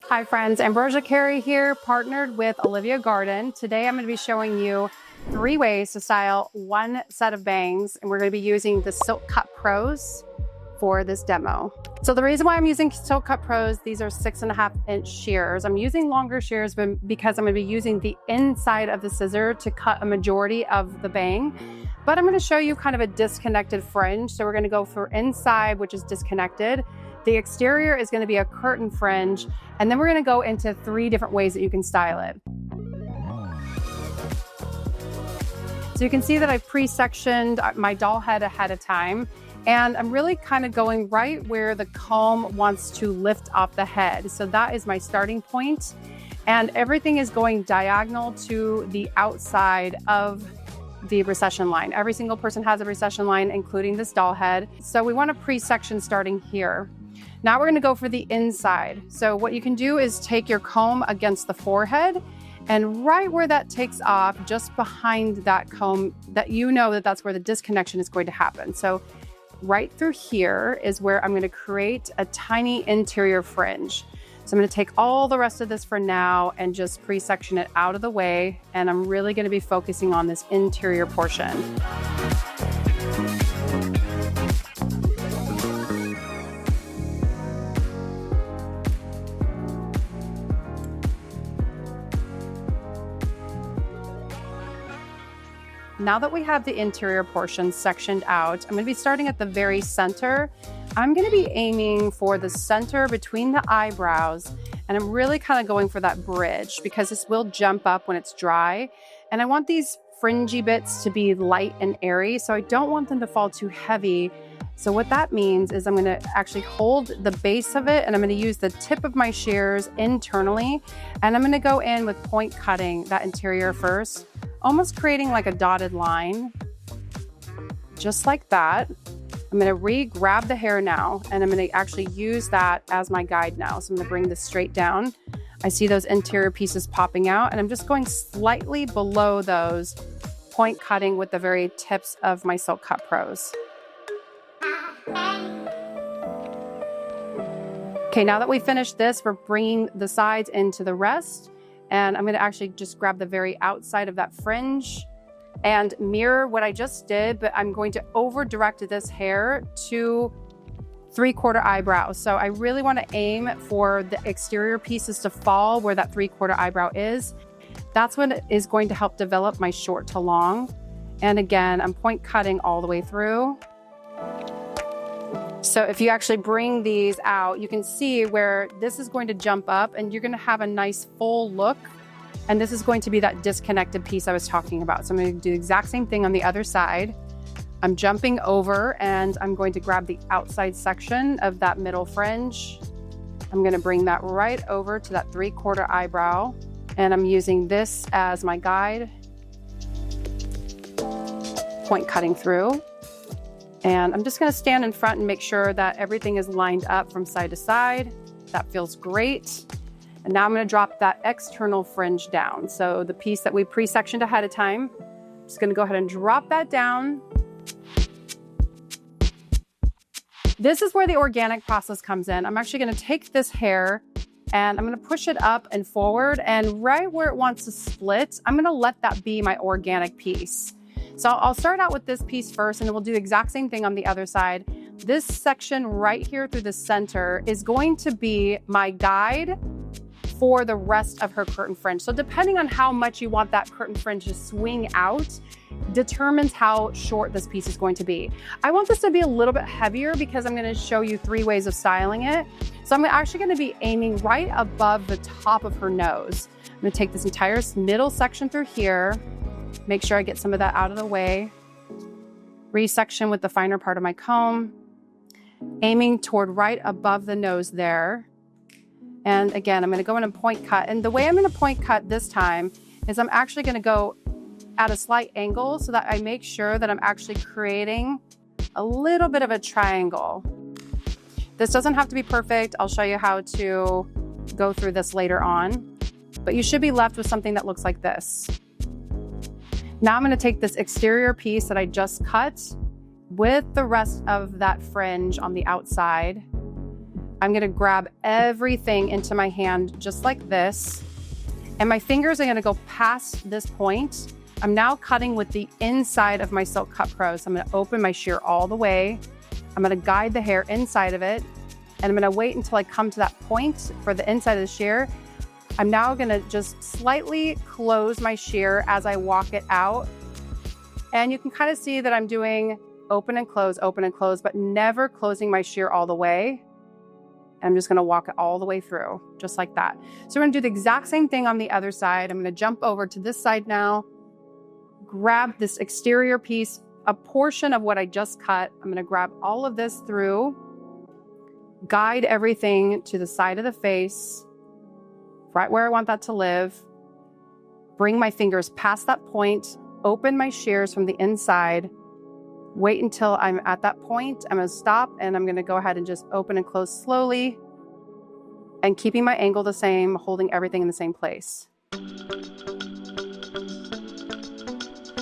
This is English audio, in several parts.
Hi friends, Ambrosia Carey here, partnered with Olivia Garden. Today I'm going to be showing you 3 ways to style one set of bangs, and we're going to be using the SilkCut Pros for this demo. So the reason why I'm using SilkCut Pros, these are 6.5-inch shears. I'm using longer shears because I'm going to be using the inside of the scissor to cut a majority of the bang. But I'm going to show you kind of a disconnected fringe. So we're going to go for inside, which is disconnected. The exterior is going to be a curtain fringe, and then we're going to go into 3 different ways that you can style it. So you can see that I've pre-sectioned my doll head ahead of time, and I'm really kind of going right where the comb wants to lift off the head. So that is my starting point, and everything is going diagonal to the outside of the recession line. Every single person has a recession line, including this doll head. So we want to pre-section starting here. Now we're going to go for the inside. So what you can do is take your comb against the forehead, and right where that takes off, just behind that comb, that you know that that's where the disconnection is going to happen. So right through here is where I'm going to create a tiny interior fringe. So I'm going to take all the rest of this for now and just pre-section it out of the way, and I'm really going to be focusing on this interior portion. Now that we have the interior portion sectioned out, I'm going to be starting at the very center. I'm going to be aiming for the center between the eyebrows, and I'm really kind of going for that bridge because this will jump up when it's dry. And I want these fringy bits to be light and airy, so I don't want them to fall too heavy. So what that means is I'm going to actually hold the base of it, and I'm going to use the tip of my shears internally, and I'm going to go in with point cutting that interior first, almost creating like a dotted line, just like that. I'm going to re-grab the hair now, and I'm going to actually use that as my guide now. So I'm going to bring this straight down. I see those interior pieces popping out, and I'm just going slightly below those, point cutting with the very tips of my SilkCut Pros. Okay, now that we finished this, we're bringing the sides into the rest, and I'm going to actually just grab the very outside of that fringe and mirror what I just did, but I'm going to over direct this hair to 3/4 eyebrow. So I really want to aim for the exterior pieces to fall where that 3/4 eyebrow is. That's what is going to help develop my short to long. And again, I'm point cutting all the way through. So if you actually bring these out, you can see where this is going to jump up, and you're going to have a nice full look. And this is going to be that disconnected piece I was talking about. So I'm going to do the exact same thing on the other side. I'm jumping over, and I'm going to grab the outside section of that middle fringe. I'm going to bring that right over to that 3/4 eyebrow, and I'm using this as my guide, point cutting through. And I'm just going to stand in front and make sure that everything is lined up from side to side. That feels great. And now I'm going to drop that external fringe down. So the piece that we pre-sectioned ahead of time, I'm just going to go ahead and drop that down. This is where the organic process comes in. I'm actually going to take this hair and I'm going to push it up and forward, and right where it wants to split, I'm going to let that be my organic piece. So I'll start out with this piece first, and then we'll do the exact same thing on the other side. This section right here through the center is going to be my guide for the rest of her curtain fringe. So depending on how much you want that curtain fringe to swing out determines how short this piece is going to be. I want this to be a little bit heavier because I'm going to show you 3 ways of styling it. So I'm actually going to be aiming right above the top of her nose. I'm going to take this entire middle section through here, make sure I get some of that out of the way, resection with the finer part of my comb, aiming toward right above the nose there. And again, I'm going to go in and point cut. And the way I'm going to point cut this time is I'm actually going to go at a slight angle so that I make sure that I'm actually creating a little bit of a triangle. This doesn't have to be perfect. I'll show you how to go through this later on, but you should be left with something that looks like this. Now I'm going to take this exterior piece that I just cut with the rest of that fringe on the outside. I'm gonna grab everything into my hand just like this. And my fingers are gonna go past this point. I'm now cutting with the inside of my SilkCut Pro. So I'm gonna open my shear all the way. I'm gonna guide the hair inside of it. And I'm gonna wait until I come to that point for the inside of the shear. I'm now gonna just slightly close my shear as I walk it out. And you can kind of see that I'm doing open and close, but never closing my shear all the way. I'm just gonna walk it all the way through, just like that. So we're gonna do the exact same thing on the other side. I'm gonna jump over to this side now, grab this exterior piece, a portion of what I just cut. I'm gonna grab all of this through, guide everything to the side of the face, right where I want that to live. Bring my fingers past that point, open my shears from the inside, wait until I'm at that point. I'm gonna stop and I'm gonna go ahead and just open and close slowly and keeping my angle the same, holding everything in the same place.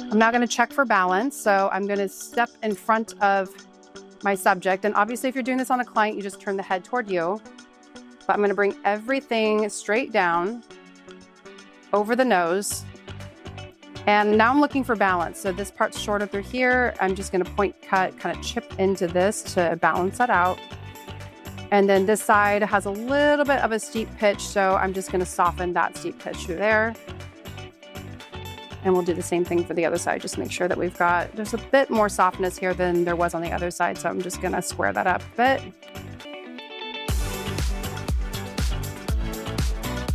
I'm now gonna check for balance. So I'm gonna step in front of my subject. And obviously if you're doing this on a client, you just turn the head toward you. But I'm gonna bring everything straight down over the nose. And now I'm looking for balance. So this part's shorter through here. I'm just gonna point cut, kind of chip into this to balance that out. And then this side has a little bit of a steep pitch. So I'm just gonna soften that steep pitch through there. And we'll do the same thing for the other side. Just make sure that there's a bit more softness here than there was on the other side. So I'm just gonna square that up a bit.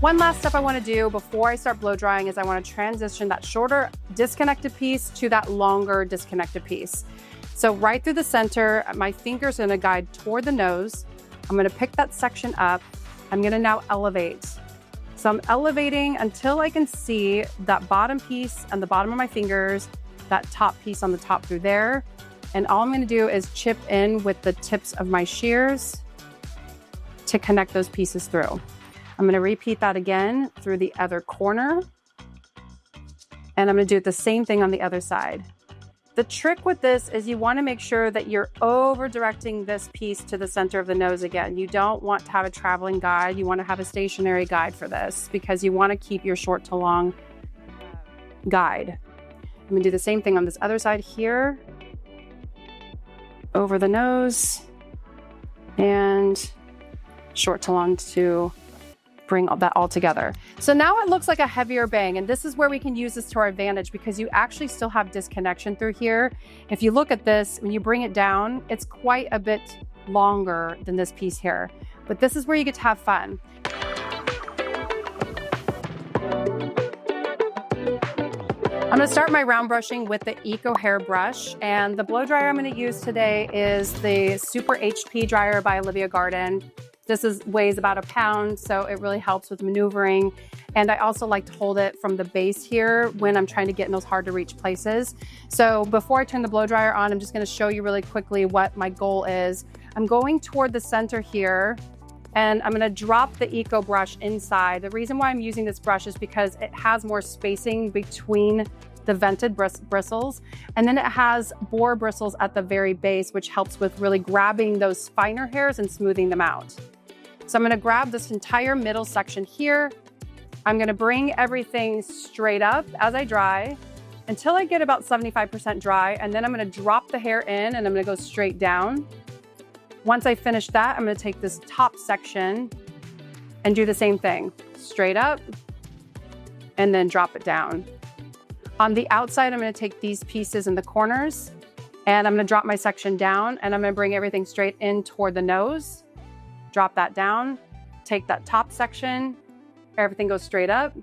One last step I wanna do before I start blow drying is I wanna transition that shorter disconnected piece to that longer disconnected piece. So right through the center, my finger's gonna guide toward the nose. I'm gonna pick that section up. I'm gonna now elevate. So I'm elevating until I can see that bottom piece on the bottom of my fingers, that top piece on the top through there. And all I'm gonna do is chip in with the tips of my shears to connect those pieces through. I'm gonna repeat that again through the other corner. And I'm gonna do the same thing on the other side. The trick with this is you wanna make sure that you're over directing this piece to the center of the nose again. You don't want to have a traveling guide. You wanna have a stationary guide for this because you wanna keep your short to long guide. I'm gonna do the same thing on this other side here. Over the nose and short to long to bring that all together. So now it looks like a heavier bang, and this is where we can use this to our advantage because you actually still have disconnection through here. If you look at this, when you bring it down, it's quite a bit longer than this piece here. But this is where you get to have fun. I'm gonna start my round brushing with the EcoHair brush, and the blow dryer I'm gonna use today is the SuperHP Dryer by Olivia. This weighs about a pound, so it really helps with maneuvering. And I also like to hold it from the base here when I'm trying to get in those hard to reach places. So before I turn the blow dryer on, I'm just gonna show you really quickly what my goal is. I'm going toward the center here, and I'm gonna drop the EcoBrush inside. The reason why I'm using this brush is because it has more spacing between the vented bristles, and then it has boar bristles at the very base, which helps with really grabbing those finer hairs and smoothing them out. So I'm gonna grab this entire middle section here. I'm gonna bring everything straight up as I dry until I get about 75% dry, and then I'm gonna drop the hair in and I'm gonna go straight down. Once I finish that, I'm gonna take this top section and do the same thing. Straight up and then drop it down. On the outside, I'm gonna take these pieces in the corners and I'm gonna drop my section down and I'm gonna bring everything straight in toward the nose. Drop that down, take that top section, everything goes straight up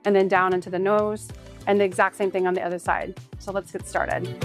and then down into the nose, and the exact same thing on the other side. So let's get started.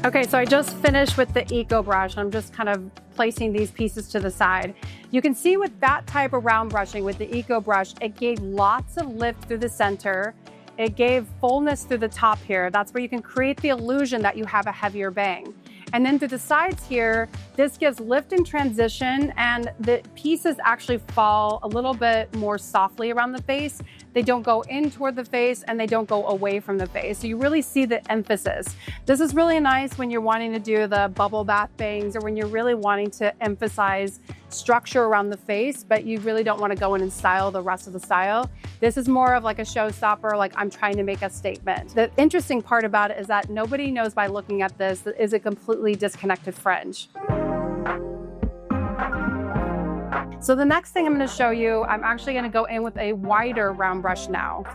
Okay, so I just finished with the EcoBrush. I'm just kind of placing these pieces to the side. You can see with that type of round brushing with the EcoBrush, it gave lots of lift through the center. It gave fullness through the top here. That's where you can create the illusion that you have a heavier bang. And then through the sides here, this gives lift and transition, and the pieces actually fall a little bit more softly around the face. They don't go in toward the face and they don't go away from the face. So you really see the emphasis. This is really nice when you're wanting to do the bubble bath bangs or when you're really wanting to emphasize structure around the face, but you really don't want to go in and style the rest of the style. This is more of like a showstopper, like I'm trying to make a statement. The interesting part about it is that nobody knows by looking at this that is a completely disconnected fringe. So the next thing I'm going to show you, I'm actually going to go in with a wider round brush now.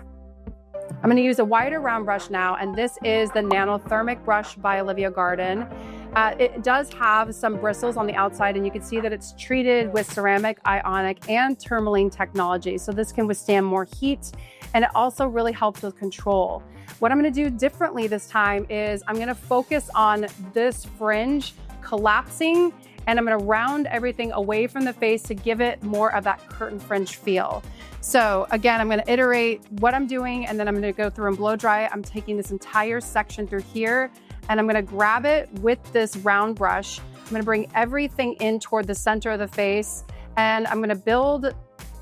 I'm going to use a wider round brush now, and this is the NanoThermic brush by Olivia Garden. It does have some bristles on the outside, and you can see that it's treated with ceramic, ionic, and tourmaline technology. So this can withstand more heat, and it also really helps with control. What I'm going to do differently this time is I'm going to focus on this fringe collapsing, and I'm going to round everything away from the face to give it more of that curtain fringe feel. So again, I'm going to iterate what I'm doing, and then I'm going to go through and blow dry it. I'm taking this entire section through here, and I'm going to grab it with this round brush. I'm going to bring everything in toward the center of the face, and I'm going to build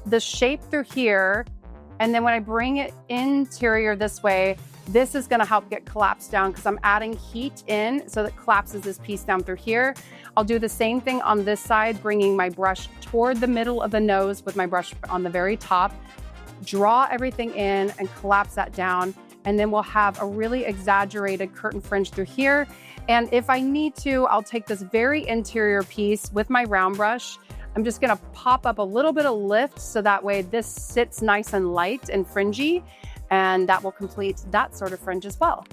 the shape through here. And then when I bring it interior this way, this is going to help get collapsed down because I'm adding heat in so that collapses this piece down through here. I'll do the same thing on this side, bringing my brush toward the middle of the nose with my brush on the very top, draw everything in and collapse that down. And then we'll have a really exaggerated curtain fringe through here. And if I need to, I'll take this very interior piece with my round brush. I'm just gonna pop up a little bit of lift so that way this sits nice and light and fringy, and that will complete that sort of fringe as well.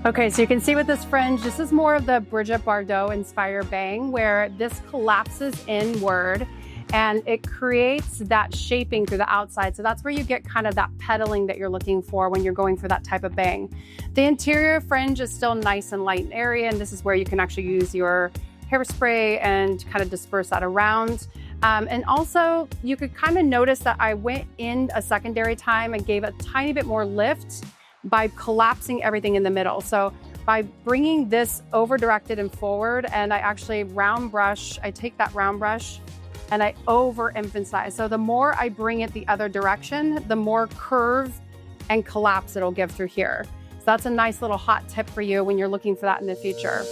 Okay, so you can see with this fringe, this is more of the Brigitte Bardot inspired bang where this collapses inward and it creates that shaping through the outside. So that's where you get kind of that petaling that you're looking for when you're going for that type of bang. The interior fringe is still nice and light and airy, and this is where you can actually use your hairspray and kind of disperse that around. And also you could kind of notice that I went in a secondary time and gave a tiny bit more lift by collapsing everything in the middle. So by bringing this over directed and forward, and I actually round brush, I take that round brush and I over emphasize. So the more I bring it the other direction, the more curve and collapse it'll give through here. So that's a nice little hot tip for you when you're looking for that in the future.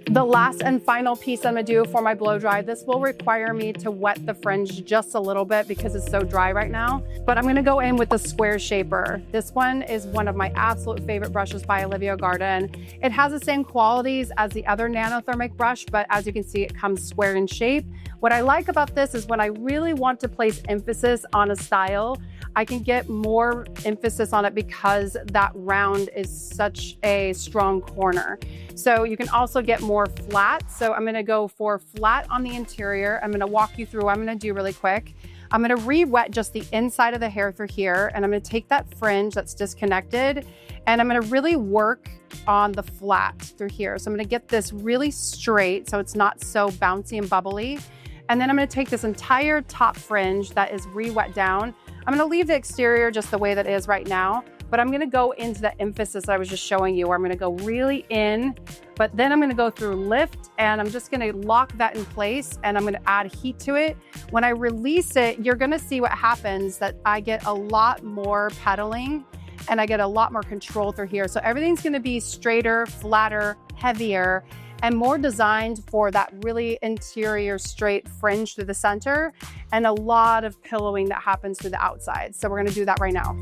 The last and final piece I'm gonna do for my blow dry, this will require me to wet the fringe just a little bit because it's so dry right now, but I'm gonna go in with the Square Shaper. This one is one of my absolute favorite brushes by Olivia Garden. It has the same qualities as the other NanoThermic brush, but as you can see, it comes square in shape. What I like about this is when I really want to place emphasis on a style, I can get more emphasis on it because that round is such a strong corner. So you can also get more flat. So I'm gonna go for flat on the interior. I'm gonna walk you through what I'm gonna do really quick. I'm gonna re-wet just the inside of the hair through here, and I'm gonna take that fringe that's disconnected, and I'm gonna really work on the flat through here. So I'm gonna get this really straight so it's not so bouncy and bubbly. And then I'm gonna take this entire top fringe that is re-wet down. I'm gonna leave the exterior just the way that it is right now, but I'm gonna go into the emphasis that I was just showing you, where I'm gonna go really in, but then I'm gonna go through lift, and I'm just gonna lock that in place, and I'm gonna add heat to it. When I release it, you're gonna see what happens, that I get a lot more petaling, and I get a lot more control through here. So everything's gonna be straighter, flatter, heavier, and more designed for that really interior straight fringe through the center, and a lot of pillowing that happens through the outside. So we're gonna do that right now.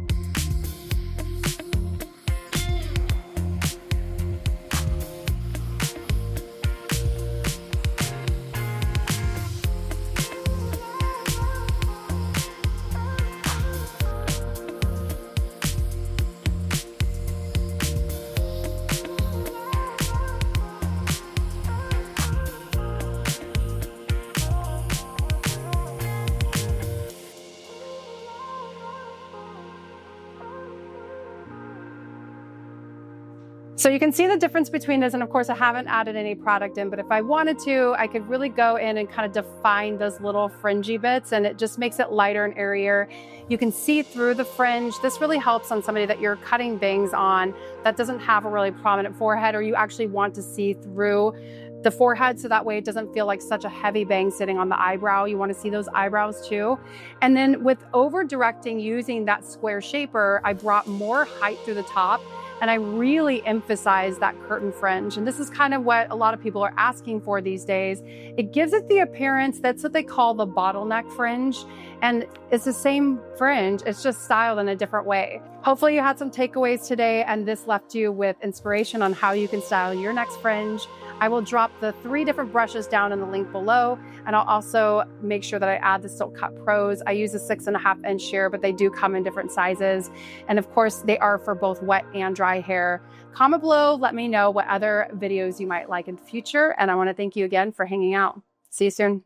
So you can see the difference between this, and of course I haven't added any product in, but if I wanted to, I could really go in and kind of define those little fringy bits, and it just makes it lighter and airier. You can see through the fringe. This really helps on somebody that you're cutting bangs on that doesn't have a really prominent forehead, or you actually want to see through the forehead, so that way it doesn't feel like such a heavy bang sitting on the eyebrow. You want to see those eyebrows too. And then with over directing using that square shaper, I brought more height through the top, and I really emphasize that curtain fringe. And this is kind of what a lot of people are asking for these days. It gives it the appearance, that's what they call the bottleneck fringe. And it's the same fringe, it's just styled in a different way. Hopefully you had some takeaways today, and this left you with inspiration on how you can style your next fringe. I will drop the 3 different brushes down in the link below, and I'll also make sure that I add the SilkCut Pros. I use a 6.5 inch shear, but they do come in different sizes. And of course, they are for both wet and dry hair. Comment below, let me know what other videos you might like in the future. And I want to thank you again for hanging out. See you soon.